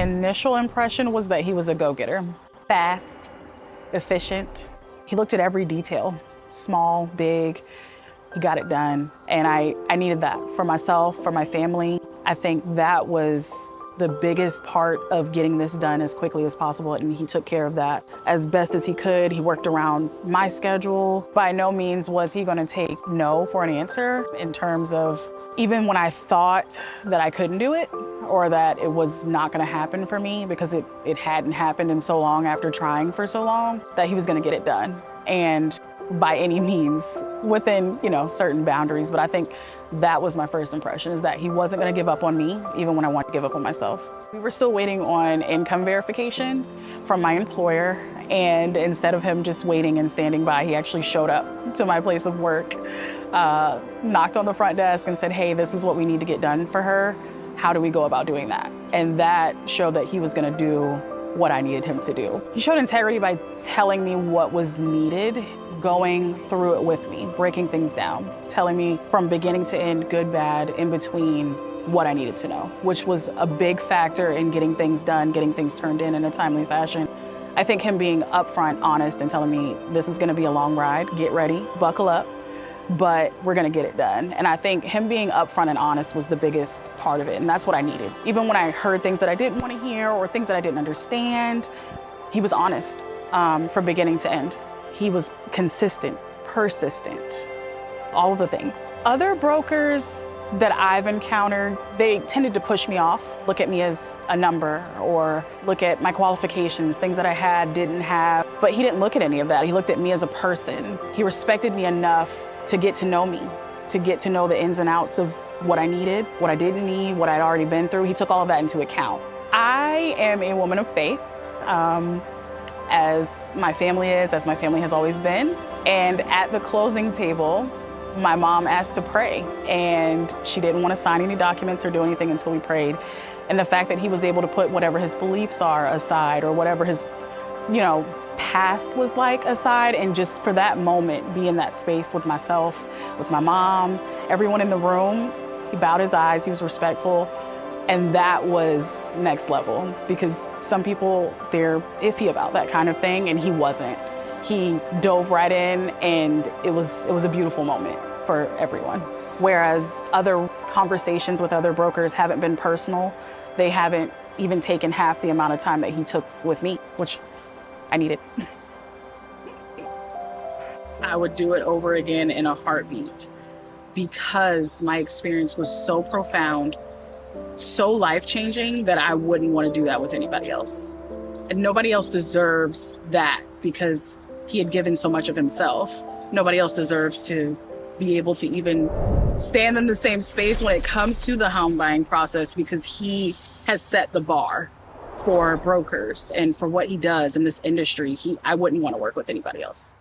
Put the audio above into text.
initial impression was that he was a go-getter. Fast, efficient. He looked at every detail, small, big. He got it done. And I needed that for myself, for my family. I think that was the biggest part of getting this done as quickly as possible, and he took care of that as best as he could. He worked around my schedule. By no means was he going to take no for an answer, in terms of even when I thought that I couldn't do it or that it was not going to happen for me because it hadn't happened in so long after trying for so long, that he was going to get it done. And by any means, within, certain boundaries. But I think that was my first impression, is that he wasn't going to give up on me, even when I wanted to give up on myself. We were still waiting on income verification from my employer. And instead of him just waiting and standing by, he actually showed up to my place of work, knocked on the front desk and said, "Hey, this is what we need to get done for her. How do we go about doing that?" And that showed that he was going to do what I needed him to do. He showed integrity by telling me what was needed, going through it with me, breaking things down, telling me from beginning to end, good, bad, in between, what I needed to know, which was a big factor in getting things done, getting things turned in a timely fashion. I think him being upfront, honest, and telling me this is gonna be a long ride, get ready, buckle up, but we're gonna get it done. And I think him being upfront and honest was the biggest part of it, and that's what I needed. Even when I heard things that I didn't want to hear or things that I didn't understand, he was honest from beginning to end. He was consistent, persistent, all of the things. Other brokers that I've encountered, they tended to push me off, look at me as a number, or look at my qualifications, things that I had, didn't have. But he didn't look at any of that. He looked at me as a person. He respected me enough to get to know me, to get to know the ins and outs of what I needed, what I didn't need, what I'd already been through. He took all of that into account. I am a woman of faith, as my family is, as my family has always been. And at the closing table, my mom asked to pray, and she didn't want to sign any documents or do anything until we prayed. And the fact that he was able to put whatever his beliefs are aside, or whatever his, past was like aside, and just for that moment be in that space with myself, with my mom, everyone in the room, he bowed his eyes, he was respectful. And that was next level, because some people, they're iffy about that kind of thing, and he wasn't. He dove right in, and it was a beautiful moment for everyone. Whereas other conversations with other brokers haven't been personal. They haven't even taken half the amount of time that he took with me, which I needed. I would do it over again in a heartbeat, because my experience was so profound, so life-changing, that I wouldn't want to do that with anybody else. And nobody else deserves that, because he had given so much of himself. Nobody else deserves to be able to even stand in the same space when it comes to the home buying process, because he has set the bar for brokers and for what he does in this industry. I wouldn't want to work with anybody else.